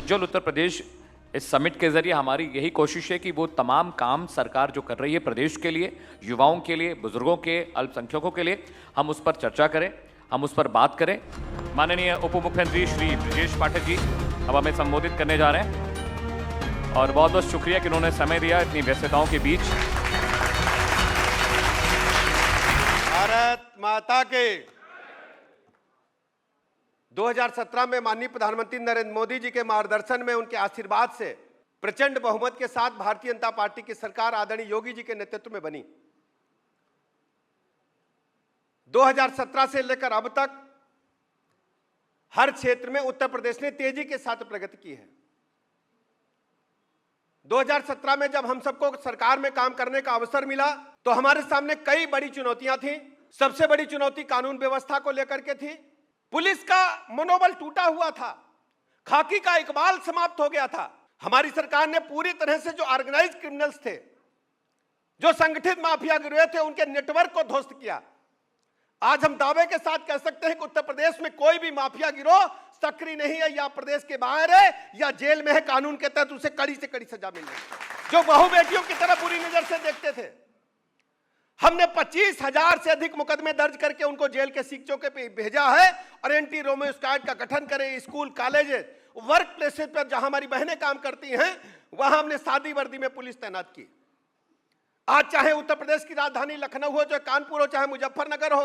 उज्ज्वल उत्तर प्रदेश इस समिट के जरिए हमारी यही कोशिश है कि वो तमाम काम सरकार जो कर रही है प्रदेश के लिए, युवाओं के लिए, बुजुर्गों के, अल्पसंख्यकों के लिए, हम उस पर चर्चा करें, हम उस पर बात करें। माननीय उप मुख्यमंत्री श्री ब्रजेश पाठक जी अब हमें संबोधित करने जा रहे हैं और बहुत बहुत शुक्रिया कि उन्होंने समय दिया इतनी व्यस्तताओं के बीच। भारत माता के 2017 में माननीय प्रधानमंत्री नरेंद्र मोदी जी के मार्गदर्शन में, उनके आशीर्वाद से प्रचंड बहुमत के साथ भारतीय जनता पार्टी की सरकार आदरणीय योगी जी के नेतृत्व में बनी। 2017 से लेकर अब तक हर क्षेत्र में उत्तर प्रदेश ने तेजी के साथ प्रगति की है। 2017 में जब हम सबको सरकार में काम करने का अवसर मिला तो हमारे सामने कई बड़ी चुनौतियां थीं। सबसे बड़ी चुनौती कानून व्यवस्था को लेकर के थी। पुलिस का मनोबल टूटा हुआ था, खाकी का इकबाल समाप्त हो गया था। हमारी सरकार ने पूरी तरह से जो ऑर्गेनाइज्ड क्रिमिनल्स थे, जो संगठित माफिया गिरोह थे, उनके नेटवर्क को ध्वस्त किया। आज हम दावे के साथ कह सकते हैं कि उत्तर प्रदेश में कोई भी माफिया गिरोह सक्रिय नहीं है, या प्रदेश के बाहर है या जेल में है। कानून के तहत उसे कड़ी से कड़ी सजा मिल रही है। जो बहु बेटियों की तरह बुरी नजर से देखते थे, हमने 25,000 से अधिक मुकदमे दर्ज करके उनको जेल के सीखचों के पे भेजा है और एंटी रोमियो स्क्वाड का गठन करें। स्कूल, कॉलेज, वर्क प्लेसेस पर जहां हमारी बहनें काम करती हैं, वहां हमने सादी वर्दी में पुलिस तैनात की। आज चाहे उत्तर प्रदेश की राजधानी लखनऊ हो, चाहे कानपुर हो, चाहे मुजफ्फरनगर हो,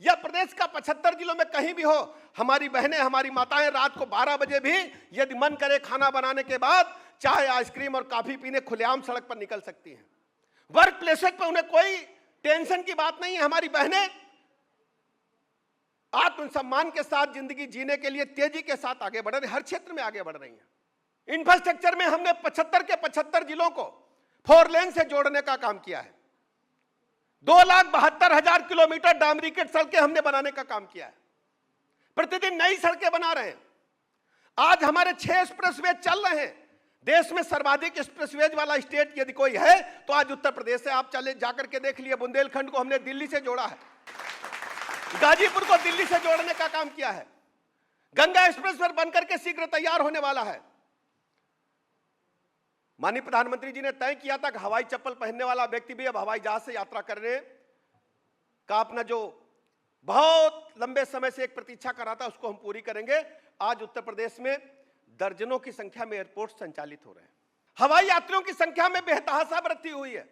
या प्रदेश का 75 जिलों में कहीं भी हो, हमारी बहनें, हमारी माताएं रात को 12 बजे भी यदि मन करे खाना बनाने के बाद चाय, आइसक्रीम और कॉफी पीने खुलेआम सड़क पर निकल सकती हैं। वर्क प्लेसेस पर उन्हें कोई टेंशन की बात नहीं है। हमारी बहनें आत्मसम्मान के साथ जिंदगी जीने के लिए तेजी के साथ आगे बढ़ रही, हर क्षेत्र में आगे बढ़ रही हैं। इंफ्रास्ट्रक्चर में हमने 75 के 75 जिलों को 4 लेन से जोड़ने का काम किया है। 2,72,000 किलोमीटर डामरीकृत सड़कें हमने बनाने का काम किया है। प्रतिदिन नई सड़कें बना रहे हैं। आज हमारे 6 एक्सप्रेसवे चल रहे हैं। देश में सर्वाधिक एक्सप्रेसवेज वाला स्टेट यदि कोई है तो आज उत्तर प्रदेश है। आप चले जाकर के देख लिए, बुंदेलखंड को हमने दिल्ली से जोड़ा है, गाजीपुर को दिल्ली से जोड़ने का काम किया है। गंगा एक्सप्रेसवे बनकर के शीघ्र तैयार होने वाला है। माननीय प्रधानमंत्री जी ने तय किया था कि हवाई चप्पल पहनने वाला व्यक्ति भी अब हवाई जहाज से यात्रा करने का अपना जो बहुत लंबे समय से एक प्रतीक्षा कर रहा था, उसको हम पूरी करेंगे। आज उत्तर प्रदेश में दर्जनों की संख्या में एयरपोर्ट संचालित हो रहे हैं। हवाई यात्रियों की संख्या में बेतहाशा वृद्धि हुई है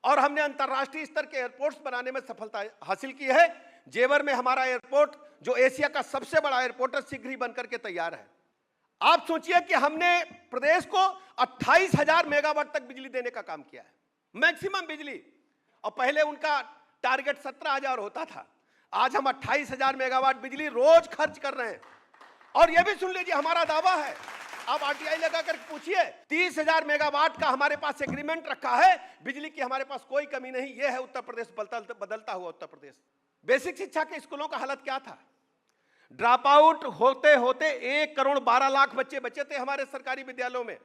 और हमने अंतर्राष्ट्रीय स्तर के एयरपोर्ट्स बनाने में सफलता हासिल की है। जेवर में हमारा एयरपोर्ट, जो एशिया का सबसे बड़ा एयरपोर्ट है, शीघ्र ही बनकर के तैयार है। आप सोचिए कि हमने प्रदेश को 28,000 मेगावाट तक बिजली देने का काम किया है, मैक्सिमम बिजली। और पहले उनका टारगेट 17,000 होता था। आज हम 28,000 मेगावाट बिजली रोज खर्च कर रहे हैं। और यह भी सुन लीजिए, हमारा दावा है, आप आरटीआई लगाकर पूछिए, 30,000 मेगावाट का हमारे पास एग्रीमेंट रखा है। बिजली की हमारे पास कोई कमी नहीं। यह है उत्तर प्रदेश, बदलता हुआ उत्तर प्रदेश। बेसिक शिक्षा के स्कूलों का हालत क्या था? ड्रॉप आउट होते होते 1,12,00,000 बच्चे बचे थे हमारे सरकारी विद्यालयों में।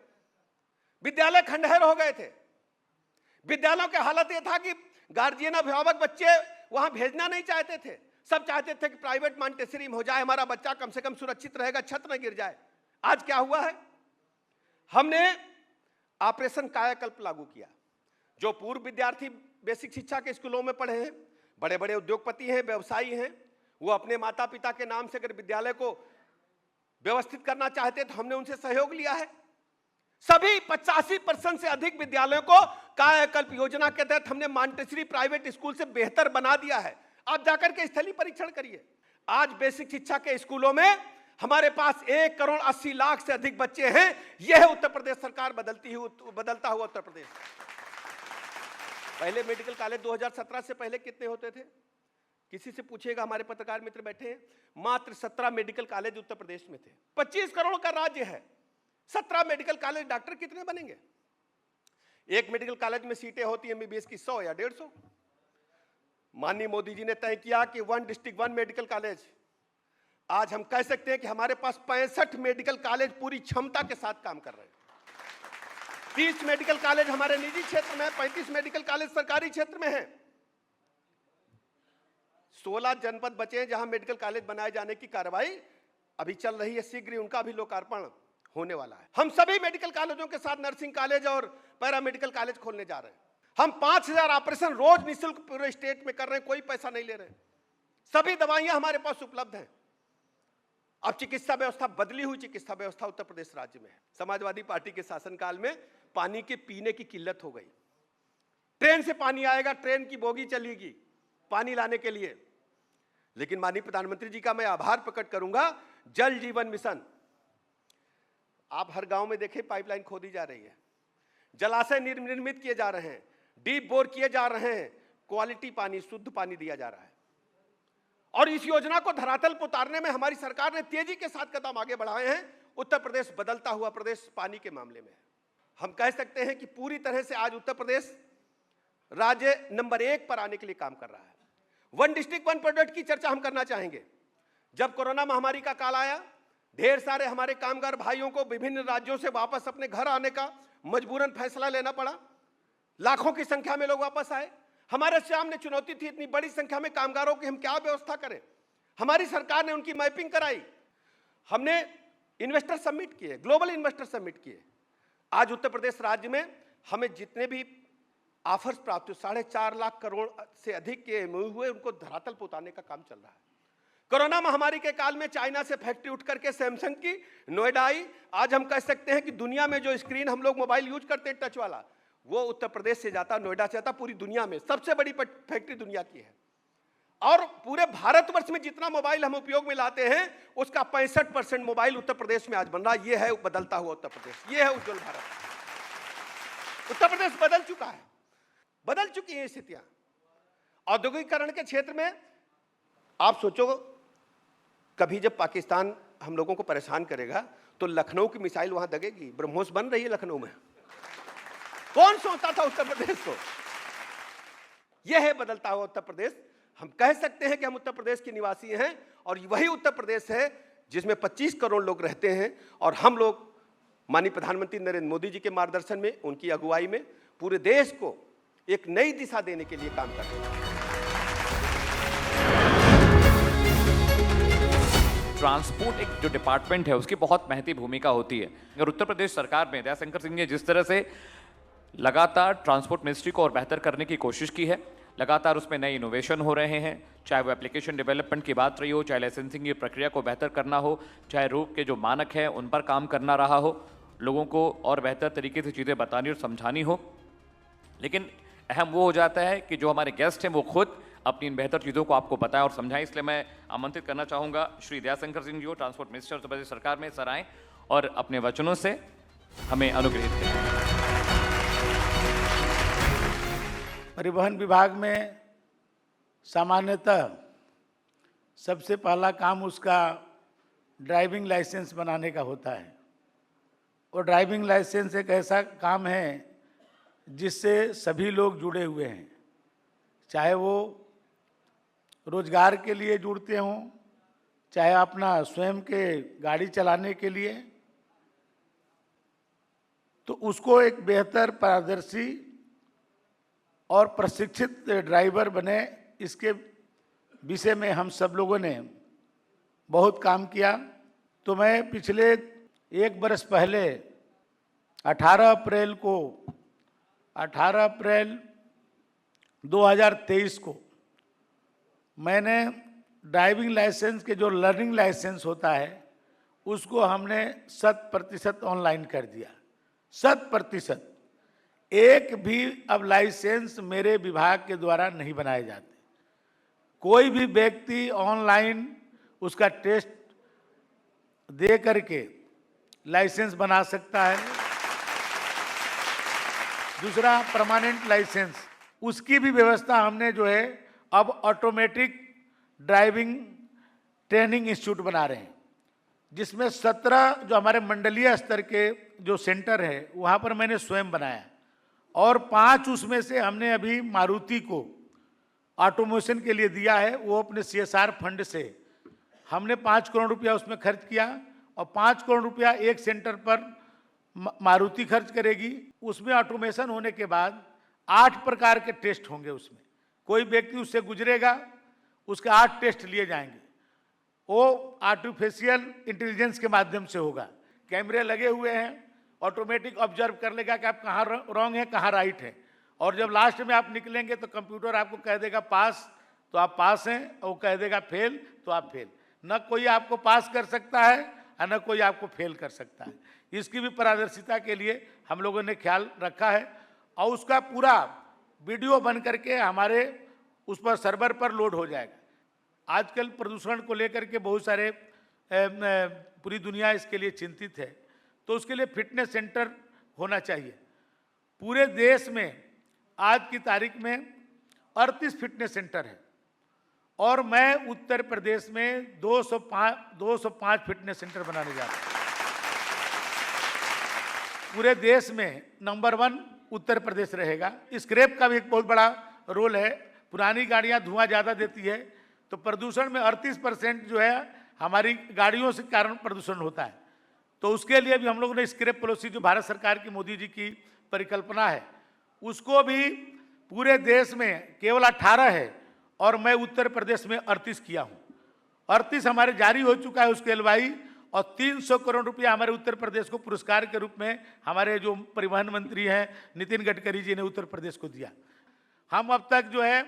विद्यालय खंडहर हो गए थे। विद्यालयों की हालत यह था कि गार्जियन, अभिभावक बच्चे वहां भेजना नहीं चाहते थे। सब चाहते थे कि प्राइवेट मॉन्टेसरी में हो जाए, हमारा बच्चा कम से कम सुरक्षित रहेगा, छत न गिर जाए। आज क्या हुआ है? हमने ऑपरेशन कायाकल्प लागू किया। जो पूर्व विद्यार्थी बेसिक शिक्षा के स्कूलों में पढ़े हैं, बड़े बड़े उद्योगपति हैं, व्यवसायी हैं, वो अपने माता पिता के नाम से अगर विद्यालय को व्यवस्थित करना चाहते तो हमने उनसे सहयोग लिया है। सभी 85% से अधिक विद्यालयों को कायाकल्प योजना के तहत हमने मॉन्टेसरी प्राइवेट स्कूल से बेहतर बना दिया है। आप जाकर के स्थलीय परीक्षण करिए। आज बेसिक शिक्षा के स्कूलों में हमारे पास 1,80,00,000 से अधिक बच्चे हैं। यह है उत्तर प्रदेश सरकार, बदलता हुआ उत्तर प्रदेश। पहले मेडिकल कॉलेज 2017 से पहले कितने होते थे? किसी से पूछिएगा, हमारे पत्रकार मित्र बैठे हैं, मात्र 17 मेडिकल कॉलेज उत्तर प्रदेश में थे। 25 करोड़ का राज्य है, 17 मेडिकल कॉलेज। डॉक्टर कितने बनेंगे? एक मेडिकल कॉलेज में सीटें होती हैं एमबीबीएस की 100 या 150। माननीय मोदी जी ने तय किया कि 1 डिस्ट्रिक्ट 1 मेडिकल कॉलेज। आज हम कह सकते हैं कि हमारे पास 65 मेडिकल कॉलेज पूरी क्षमता के साथ काम कर रहे हैं। 30 मेडिकल कॉलेज हमारे निजी क्षेत्र में है, 35 मेडिकल कॉलेज सरकारी क्षेत्र में है। 16 जनपद बचे हैं जहां मेडिकल कॉलेज बनाए जाने की कार्रवाई अभी चल रही है। शीघ्र ही उनका भी लोकार्पण होने वाला है। हम सभी मेडिकल कॉलेजों के साथ नर्सिंग कॉलेज और पैरामेडिकल कॉलेज खोलने जा रहे हैं। हम 5000 ऑपरेशन रोज निःशुल्क पूरे स्टेट में कर रहे हैं, कोई पैसा नहीं ले रहे हैं। सभी दवाइयां हमारे पास उपलब्ध हैं। अब चिकित्सा व्यवस्था बदली हुई चिकित्सा व्यवस्था उत्तर प्रदेश राज्य में है। समाजवादी पार्टी के शासनकाल में पानी के पीने की किल्लत हो गई। ट्रेन से पानी आएगा, ट्रेन की बोगी चलेगी पानी लाने के लिए। लेकिन माननीय प्रधानमंत्री जी का मैं आभार प्रकट करूंगा, जल जीवन मिशन, आप हर गांव में देखें पाइपलाइन खोदी जा रही है, जलाशय निर्मित किए जा रहे हैं, डीप बोर किए जा रहे हैं, क्वालिटी पानी, शुद्ध पानी दिया जा रहा है। और इस योजना को धरातल पर उतारने में हमारी सरकार ने तेजी के साथ कदम आगे बढ़ाए हैं। उत्तर प्रदेश बदलता हुआ प्रदेश पानी के मामले में हम कह सकते हैं कि पूरी तरह से आज उत्तर प्रदेश राज्य नंबर 1 पर आने के लिए काम कर रहा है। वन डिस्ट्रिक्ट वन प्रोडक्ट की चर्चा हम करना चाहेंगे। जब कोरोना महामारी का काल आया, ढेर सारे हमारे कामगार भाइयों को विभिन्न राज्यों से वापस अपने घर आने का मजबूरन फैसला लेना पड़ा। लाखों की संख्या में लोग वापस आए। हमारे सामने चुनौती थी, इतनी बड़ी संख्या में कामगारों की हम क्या व्यवस्था करें। हमारी सरकार ने उनकी मैपिंग कराई। हमने इन्वेस्टर समिट किए, ग्लोबल इन्वेस्टर समिट किए। आज उत्तर प्रदेश राज्य में हमें जितने भी ऑफर्स प्राप्त हुए, 4.5 लाख करोड़ से अधिक के MOU हुए, उनको धरातल पर उतारने का काम चल रहा है। कोरोना महामारी के काल में चाइना से फैक्ट्री उठ करके सैमसंग की नोएडा आई। आज हम कह सकते हैं कि दुनिया में जो स्क्रीन हम लोग मोबाइल यूज करते हैं टच वाला, वो उत्तर प्रदेश से जाता, नोएडा से जाता। पूरी दुनिया में सबसे बड़ी फैक्ट्री दुनिया की है। और पूरे भारतवर्ष में जितना मोबाइल हम उपयोग में लाते हैं, उसका 65% मोबाइल उत्तर प्रदेश में आज बन रहा है। ये है बदलता हुआ उत्तर प्रदेश, ये है उज्जवल भारत। उत्तर प्रदेश बदल चुका है, बदल चुकी हैं स्थितियां। औद्योगिकीकरण के क्षेत्र में आप सोचो, कभी जब पाकिस्तान हम लोगों को परेशान करेगा तो लखनऊ की मिसाइल वहां दगेगी। ब्रह्मोस बन रही है लखनऊ में, कौन सोचता था उत्तर प्रदेश को। यह है बदलता हुआ उत्तर प्रदेश। हम कह सकते हैं कि हम उत्तर प्रदेश के निवासी हैं, और वही उत्तर प्रदेश है जिसमें 25 करोड़ लोग रहते हैं। और हम लोग माननीय प्रधानमंत्री नरेंद्र मोदी जी के मार्गदर्शन में, उनकी अगुवाई में पूरे देश को एक नई दिशा देने के लिए काम कर रहे हैं। ट्रांसपोर्ट एक जो डिपार्टमेंट है उसकी बहुत महती भूमिका होती है। और उत्तर प्रदेश सरकार में दयाशंकर सिंह ने जिस तरह से लगातार ट्रांसपोर्ट मिनिस्ट्री को और बेहतर करने की कोशिश की है, लगातार उसमें नए इनोवेशन हो रहे हैं, चाहे वो एप्लीकेशन डेवलपमेंट की बात रही हो, चाहे लाइसेंसिंग की प्रक्रिया को बेहतर करना हो, चाहे रूट के जो मानक हैं उन पर काम करना रहा हो, लोगों को और बेहतर तरीके से चीज़ें बतानी और समझानी हो। लेकिन अहम वो हो जाता है कि जो हमारे गेस्ट हैं वो खुद अपनी इन बेहतर चीज़ों को आपको बताएं और समझाएं। इसलिए मैं आमंत्रित करना चाहूँगा श्री दयाशंकर सिंह जी को, ट्रांसपोर्ट मिनिस्टर उत्तर प्रदेश सरकार में, सर आएँ और अपने वचनों से हमें अनुग्रहित करें। परिवहन विभाग में सामान्यतः सबसे पहला काम उसका ड्राइविंग लाइसेंस बनाने का होता है। और ड्राइविंग लाइसेंस एक ऐसा काम है जिससे सभी लोग जुड़े हुए हैं, चाहे वो रोजगार के लिए जुड़ते हों, चाहे अपना स्वयं के गाड़ी चलाने के लिए। तो उसको एक बेहतर, पारदर्शी और प्रशिक्षित ड्राइवर बने, इसके विषय में हम सब लोगों ने बहुत काम किया। तो मैं पिछले 1 बरस पहले 18 अप्रैल 2023 को मैंने ड्राइविंग लाइसेंस के जो लर्निंग लाइसेंस होता है उसको हमने 100% ऑनलाइन कर दिया। 100%। एक भी अब लाइसेंस मेरे विभाग के द्वारा नहीं बनाए जाते। कोई भी व्यक्ति ऑनलाइन उसका टेस्ट दे करके लाइसेंस बना सकता है। दूसरा, परमानेंट लाइसेंस, उसकी भी व्यवस्था हमने जो है अब ऑटोमेटिक ड्राइविंग ट्रेनिंग इंस्टीट्यूट बना रहे हैं, जिसमें 17 जो हमारे मंडलीय स्तर के जो सेंटर है वहाँ पर मैंने स्वयं बनाया, और 5 उसमें से हमने अभी मारुति को ऑटोमेशन के लिए दिया है। वो अपने CSR फंड से हमने 5 करोड़ रुपया उसमें खर्च किया, और 5 करोड़ रुपया एक सेंटर पर मारुति खर्च करेगी। उसमें ऑटोमेशन होने के बाद 8 प्रकार के टेस्ट होंगे। उसमें कोई व्यक्ति उससे गुजरेगा, उसके 8 टेस्ट लिए जाएंगे। वो आर्टिफिशियल इंटेलिजेंस के माध्यम से होगा। कैमरे लगे हुए हैं, ऑटोमेटिक ऑब्जर्व कर लेगा कि आप कहाँ रॉन्ग है, कहाँ राइट है। और जब लास्ट में आप निकलेंगे तो कंप्यूटर आपको कह देगा पास, तो आप पास हैं, और वो कह देगा फेल, तो आप फेल। न कोई आपको पास कर सकता है और न कोई आपको फेल कर सकता है। इसकी भी पारदर्शिता के लिए हम लोगों ने ख्याल रखा है, और उसका पूरा वीडियो बन करके हमारे उस पर सर्वर पर लोड हो जाएगा। आजकल प्रदूषण को लेकर के बहुत सारे पूरी दुनिया इसके लिए चिंतित है, तो उसके लिए फिटनेस सेंटर होना चाहिए। पूरे देश में आज की तारीख में 38 फिटनेस सेंटर है, और मैं उत्तर प्रदेश में 205 फिटनेस सेंटर बनाने जा रहा हूँ। पूरे देश में नंबर 1 उत्तर प्रदेश रहेगा। स्क्रैप का भी एक बहुत बड़ा रोल है। पुरानी गाड़ियां धुआं ज़्यादा देती है, तो प्रदूषण में 38% जो है हमारी गाड़ियों से कारण प्रदूषण होता है। तो उसके लिए भी हम लोगों ने स्क्रैप पॉलिसी, जो भारत सरकार की मोदी जी की परिकल्पना है, उसको भी पूरे देश में केवल 18 है, और मैं उत्तर प्रदेश में 38 किया हूँ। 38 हमारे जारी हो चुका है उसके LOI, और 300 करोड़ रुपया हमारे उत्तर प्रदेश को पुरस्कार के रूप में हमारे जो परिवहन मंत्री हैं नितिन गडकरी जी ने उत्तर प्रदेश को दिया। हम अब तक जो है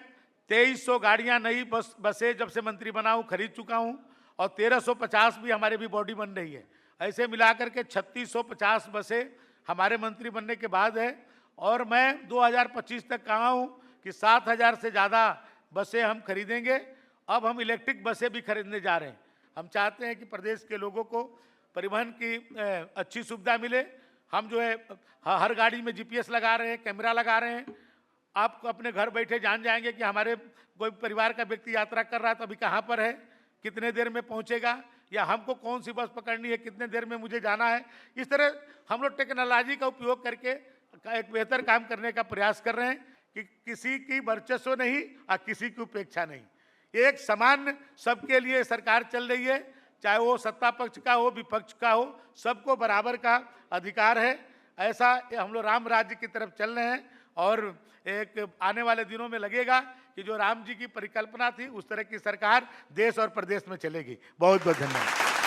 2300 गाड़ियां नई बसें जब से मंत्री बना हूँ खरीद चुका हूँ, और 1350 भी हमारे भी बॉडी बन रही है। ऐसे मिलाकर के 3650 बसें हमारे मंत्री बनने के बाद है, और मैं 2025 तक कहा हूँ कि 7000 से ज़्यादा बसें हम खरीदेंगे। अब हम इलेक्ट्रिक बसें भी खरीदने जा रहे हैं। हम चाहते हैं कि प्रदेश के लोगों को परिवहन की अच्छी सुविधा मिले। हम जो है हर गाड़ी में GPS लगा रहे हैं, कैमरा लगा रहे हैं। आप अपने घर बैठे जान जाएंगे कि हमारे कोई परिवार का व्यक्ति यात्रा कर रहा है तो अभी कहाँ पर है, कितने देर में पहुँचेगा, या हमको कौन सी बस पकड़नी है, कितने देर में मुझे जाना है। इस तरह हम लोग टेक्नोलॉजी का उपयोग करके एक बेहतर काम करने का प्रयास कर रहे हैं कि किसी की वर्चस्व नहीं और किसी की उपेक्षा नहीं। एक समान सबके लिए सरकार चल रही है, चाहे वो सत्ता पक्ष का हो, विपक्ष का हो, सबको बराबर का अधिकार है। ऐसा हम लोग राम राज्य की तरफ चल रहे हैं, और एक आने वाले दिनों में लगेगा कि जो राम जी की परिकल्पना थी उस तरह की सरकार देश और प्रदेश में चलेगी। बहुत बहुत धन्यवाद।